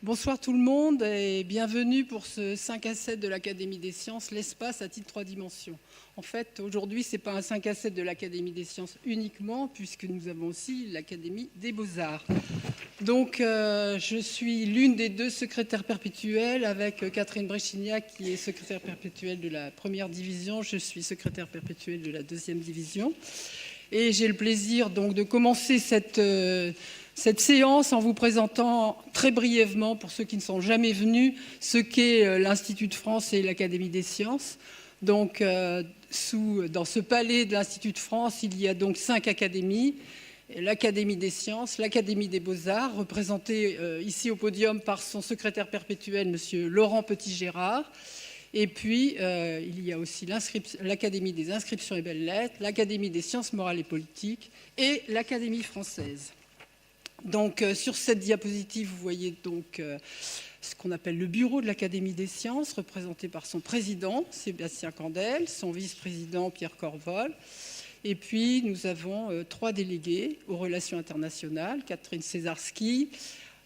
Bonsoir tout le monde et bienvenue pour ce 5 à 7 de l'Académie des sciences, l'espace à titre 3 dimensions. En fait, aujourd'hui, ce n'est pas un 5 à 7 de l'Académie des sciences uniquement, puisque nous avons aussi l'Académie des beaux-arts. Donc, je suis l'une des deux secrétaires perpétuelles avec Catherine Bréchignac, qui est secrétaire perpétuelle de la première division. Je suis secrétaire perpétuelle de la deuxième division. Et j'ai le plaisir donc de commencer cette séance en vous présentant très brièvement, pour ceux qui ne sont jamais venus, ce qu'est l'Institut de France et l'Académie des sciences. Donc, dans ce palais de l'Institut de France, il y a donc 5 académies. L'Académie des sciences, l'Académie des beaux-arts, représentée ici au podium par son secrétaire perpétuel, M. Laurent Petit-Gérard. Et puis, il y a aussi l'Académie des inscriptions et belles-lettres, l'Académie des sciences morales et politiques et l'Académie française. Donc, sur cette diapositive, vous voyez donc ce qu'on appelle le bureau de l'Académie des sciences, représenté par son président, Sébastien Candel, son vice-président, Pierre Corvol. Et puis, nous avons 3 délégués aux relations internationales, Catherine Césarski,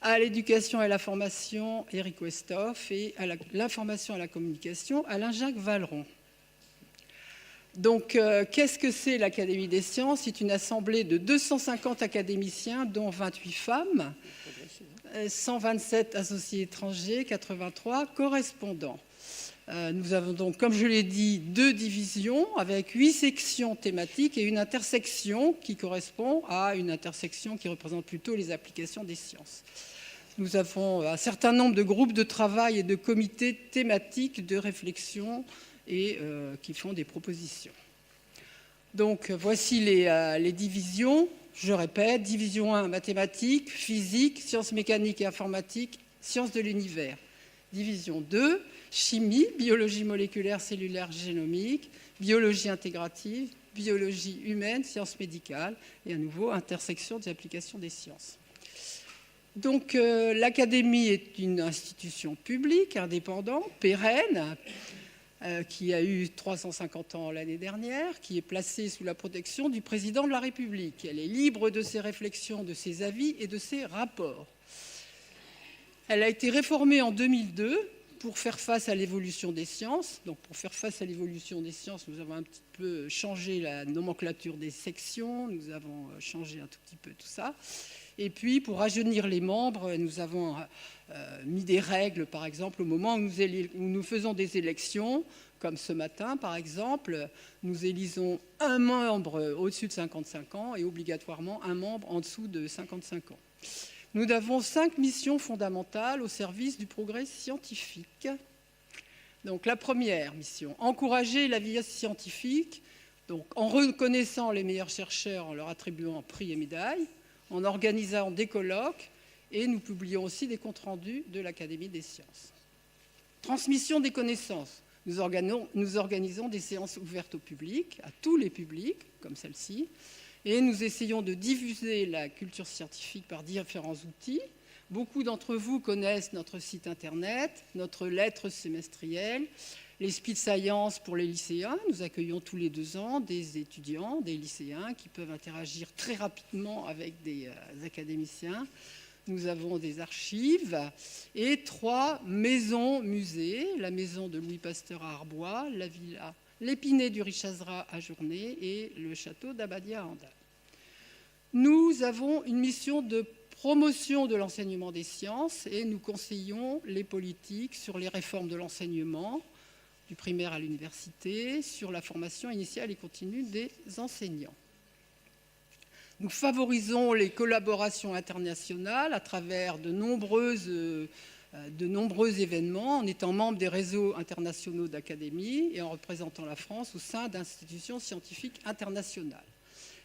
à l'éducation et à la formation, Éric Westhoff, et à l'information et à la communication, Alain-Jacques Valeron. Donc, qu'est-ce que c'est l'Académie des sciences? C'est une assemblée de 250 académiciens, dont 28 femmes, 127 associés étrangers, 83 correspondants. Nous avons donc, comme je l'ai dit, 2 divisions avec 8 sections thématiques et une intersection qui correspond à une intersection qui représente plutôt les applications des sciences. Nous avons un certain nombre de groupes de travail et de comités thématiques de réflexion et qui font des propositions. Donc, voici les divisions. Je répète, division 1, mathématiques, physique, sciences mécaniques et informatiques, sciences de l'univers. Division 2, chimie, biologie moléculaire, cellulaire, génomique, biologie intégrative, biologie humaine, sciences médicales, et à nouveau, intersection des applications des sciences. Donc, l'Académie est une institution publique, indépendante, pérenne, qui a eu 350 ans l'année dernière, qui est placée sous la protection du président de la République. Elle est libre de ses réflexions, de ses avis et de ses rapports. Elle a été réformée en 2002 pour faire face à l'évolution des sciences. Donc, pour faire face à l'évolution des sciences, nous avons un petit peu changé la nomenclature des sections, nous avons changé un tout petit peu tout ça. Et puis, pour rajeunir les membres, nous avons mis des règles, par exemple, au moment où nous faisons des élections, comme ce matin, par exemple, nous élisons un membre au-dessus de 55 ans et obligatoirement un membre en dessous de 55 ans. Nous avons 5 missions fondamentales au service du progrès scientifique. Donc, la première mission, encourager la vie scientifique, donc, en reconnaissant les meilleurs chercheurs, en leur attribuant prix et médailles, en organisant des colloques, et nous publions aussi des comptes rendus de l'Académie des sciences. Transmission des connaissances. Nous organisons des séances ouvertes au public, à tous les publics, comme celle-ci, et nous essayons de diffuser la culture scientifique par différents outils. Beaucoup d'entre vous connaissent notre site internet, notre lettre semestrielle, les Speed Science pour les lycéens. Nous accueillons tous les 2 ans des étudiants, des lycéens qui peuvent interagir très rapidement avec des académiciens. Nous avons des archives et 3 maisons-musées, la maison de Louis Pasteur à Arbois, la villa l'Épinay du Richazra à Journay et le château d'Abadia à Andal. Nous avons une mission de promotion de l'enseignement des sciences et nous conseillons les politiques sur les réformes de l'enseignement, du primaire à l'université, sur la formation initiale et continue des enseignants. Nous favorisons les collaborations internationales à travers de nombreux événements, en étant membre des réseaux internationaux d'académies et en représentant la France au sein d'institutions scientifiques internationales.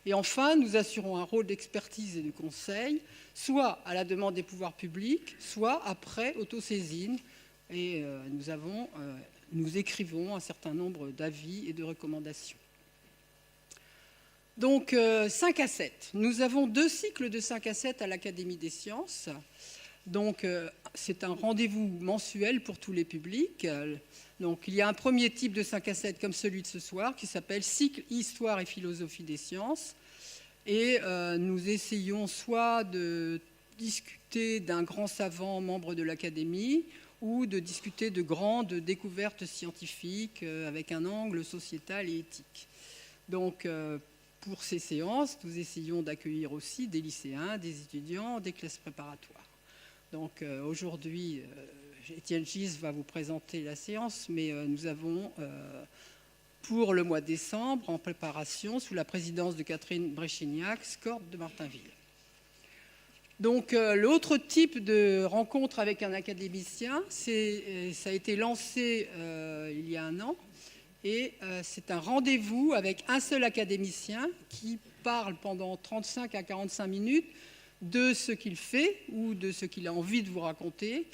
Et enfin, nous assurons un rôle d'expertise et de conseil, soit à la demande des pouvoirs publics, soit après autosaisine. Et nous écrivons un certain nombre d'avis et de recommandations. Donc, 5 à 7. Nous avons 2 cycles de 5 à 7 à l'Académie des sciences. Donc, c'est un rendez-vous mensuel pour tous les publics. Donc, il y a un premier type de 5 à 7 comme celui de ce soir qui s'appelle Cycle Histoire et philosophie des sciences. Et nous essayons soit de discuter d'un grand savant membre de l'Académie ou de discuter de grandes découvertes scientifiques avec un angle sociétal et éthique. Donc, pour ces séances, nous essayons d'accueillir aussi des lycéens, des étudiants, des classes préparatoires. Donc, aujourd'hui, Étienne Gis va vous présenter la séance, mais nous avons, pour le mois de décembre, en préparation, sous la présidence de Catherine Bréchignac, SCORP de Martinville. Donc, l'autre type de rencontre avec un académicien, ça a été lancé il y a un an, et c'est un rendez-vous avec un seul académicien qui parle pendant 35 à 45 minutes de ce qu'il fait ou de ce qu'il a envie de vous raconter,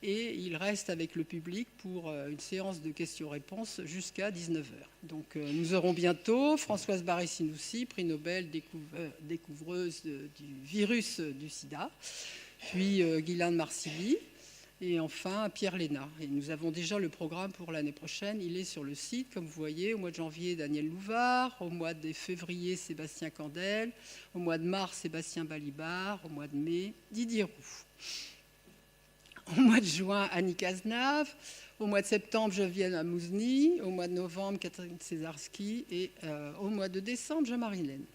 et il reste avec le public pour une séance de questions-réponses jusqu'à 19h. Donc nous aurons bientôt Françoise Barré-Sinoussi, prix Nobel, découvreuse du virus du sida, puis Guylaine Marsili, et enfin Pierre Léna. Et nous avons déjà le programme pour l'année prochaine, il est sur le site, comme vous voyez. Au mois de janvier, Daniel Louvard, au mois de février, Sébastien Candel, au mois de mars, Sébastien Balibar, au mois de mai, Didier Roux. Au mois de juin, Annie Cazenave, au mois de septembre, Geneviève Amouzny, au mois de novembre, Catherine Césarski, et au mois de décembre, Jean-Marie Laine.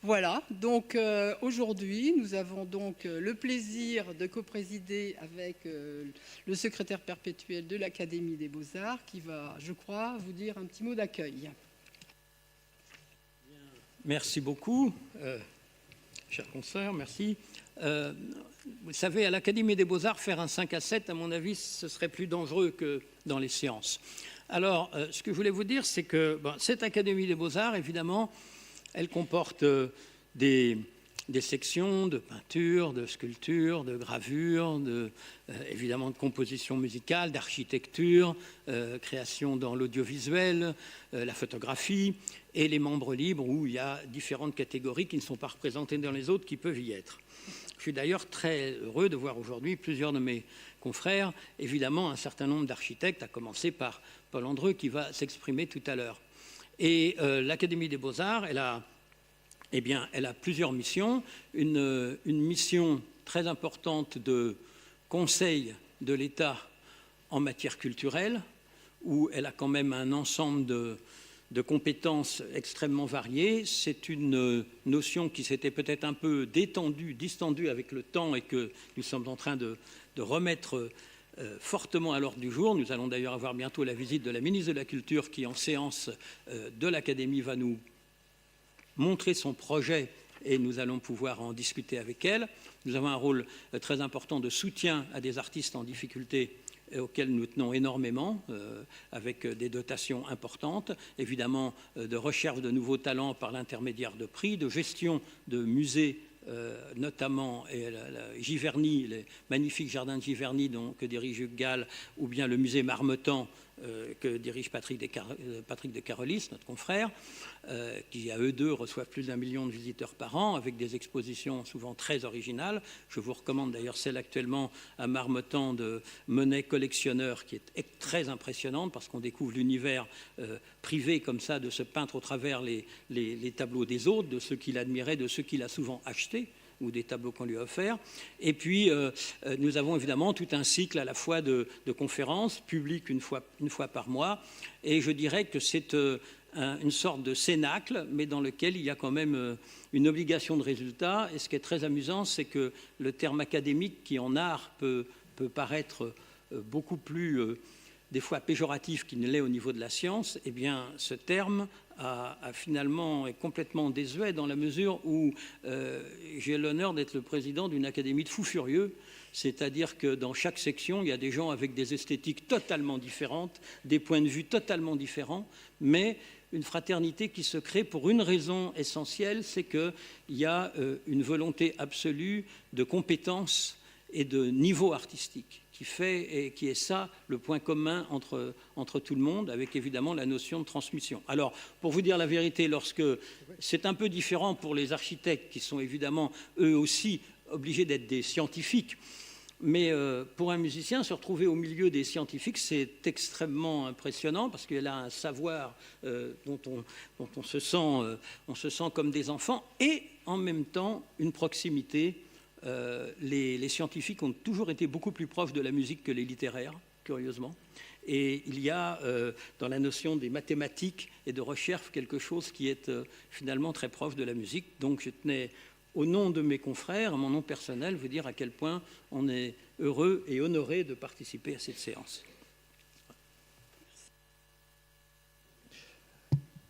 Voilà, donc aujourd'hui, nous avons donc le plaisir de coprésider avec le secrétaire perpétuel de l'Académie des Beaux-Arts qui va, je crois, vous dire un petit mot d'accueil. Merci beaucoup, chers consoeurs, merci. Vous savez, à l'Académie des Beaux-Arts, faire un 5 à 7, à mon avis, ce serait plus dangereux que dans les séances. Alors, ce que je voulais vous dire, c'est que cette Académie des Beaux-Arts, évidemment, elle comporte des sections de peinture, de sculpture, de gravure, évidemment de composition musicale, d'architecture, création dans l'audiovisuel, la photographie, et les membres libres où il y a différentes catégories qui ne sont pas représentées dans les autres qui peuvent y être. Je suis d'ailleurs très heureux de voir aujourd'hui plusieurs de mes confrères, évidemment un certain nombre d'architectes, à commencer par Paul Andreu qui va s'exprimer tout à l'heure. Et l'Académie des Beaux-Arts, elle a plusieurs missions. Une mission très importante de conseil de l'État en matière culturelle, où elle a quand même un ensemble de compétences extrêmement variées. C'est une notion qui s'était peut-être un peu distendue avec le temps et que nous sommes en train de remettre fortement à l'ordre du jour. Nous allons d'ailleurs avoir bientôt la visite de la ministre de la Culture qui, en séance de l'Académie, va nous montrer son projet et nous allons pouvoir en discuter avec elle. Nous avons un rôle très important de soutien à des artistes en difficulté auxquels nous tenons énormément, avec des dotations importantes, évidemment de recherche de nouveaux talents par l'intermédiaire de prix, de gestion de musées, notamment Giverny, les magnifiques jardins de Giverny que dirige Hugues Gall, ou bien le musée Marmottan que dirige Patrick de Carolis, notre confrère, qui à eux deux reçoivent plus d'1 million de visiteurs par an, avec des expositions souvent très originales. Je vous recommande d'ailleurs celle actuellement à Marmottan de Monet collectionneur, qui est très impressionnante parce qu'on découvre l'univers privé comme ça de ce peintre au travers les tableaux des autres, de ceux qu'il admirait, de ceux qu'il a souvent achetés, ou des tableaux qu'on lui a offerts. Et puis, nous avons évidemment tout un cycle à la fois de conférences publiques une fois par mois. Et je dirais que c'est une sorte de cénacle, mais dans lequel il y a quand même une obligation de résultat. Et ce qui est très amusant, c'est que le terme académique, qui en art peut paraître beaucoup plus, des fois, péjoratif qu'il ne l'est au niveau de la science, eh bien, ce terme finalement est complètement désuet dans la mesure où j'ai l'honneur d'être le président d'une académie de fous furieux, c'est-à-dire que dans chaque section, il y a des gens avec des esthétiques totalement différentes, des points de vue totalement différents, mais une fraternité qui se crée pour une raison essentielle, c'est qu'il y a une volonté absolue de compétence et de niveau artistique qui est ça le point commun entre tout le monde, avec évidemment la notion de transmission. Alors, pour vous dire la vérité, lorsque c'est un peu différent pour les architectes qui sont évidemment eux aussi obligés d'être des scientifiques, mais pour un musicien, se retrouver au milieu des scientifiques, c'est extrêmement impressionnant parce qu'il a un savoir dont on se sent comme des enfants, et en même temps une proximité. Les scientifiques ont toujours été beaucoup plus proches de la musique que les littéraires, curieusement. Et il y a dans la notion des mathématiques et de recherche quelque chose qui est finalement très proche de la musique. Donc je tenais, au nom de mes confrères, à mon nom personnel, vous dire à quel point on est heureux et honoré de participer à cette séance.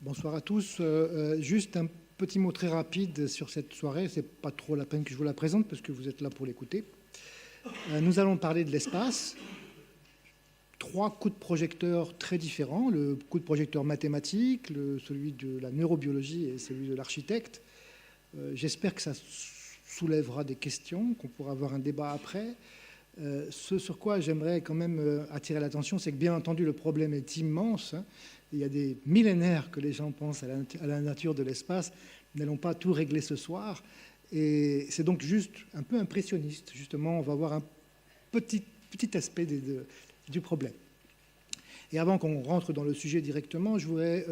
Bonsoir à tous. Juste un petit mot très rapide sur cette soirée. Ce n'est pas trop la peine que je vous la présente parce que vous êtes là pour l'écouter. Nous allons parler de l'espace. 3 coups de projecteur très différents. Le coup de projecteur mathématique, celui de la neurobiologie et celui de l'architecte. J'espère que ça soulèvera des questions, qu'on pourra avoir un débat après. Ce sur quoi j'aimerais quand même attirer l'attention, c'est que bien entendu le problème est immense. Il y a des millénaires que les gens pensent à la nature de l'espace. Nous n'allons pas tout régler ce soir. Et c'est donc juste un peu impressionniste. Justement, on va voir un petit aspect du problème. Et avant qu'on rentre dans le sujet directement, je voudrais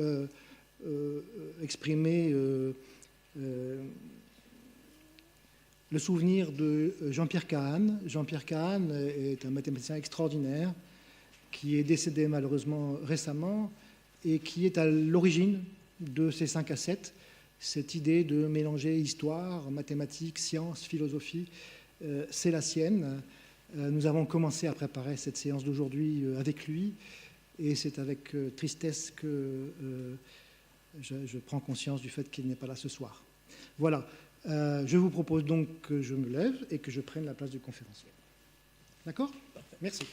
exprimer le souvenir de Jean-Pierre Kahn. Jean-Pierre Kahn est un mathématicien extraordinaire qui est décédé malheureusement récemment et qui est à l'origine de ces 5 à 7, cette idée de mélanger histoire, mathématiques, sciences, philosophie, c'est la sienne. Nous avons commencé à préparer cette séance d'aujourd'hui avec lui et c'est avec tristesse que je prends conscience du fait qu'il n'est pas là ce soir. Voilà. Je vous propose donc que je me lève et que je prenne la place du conférencier. D'accord ? Merci.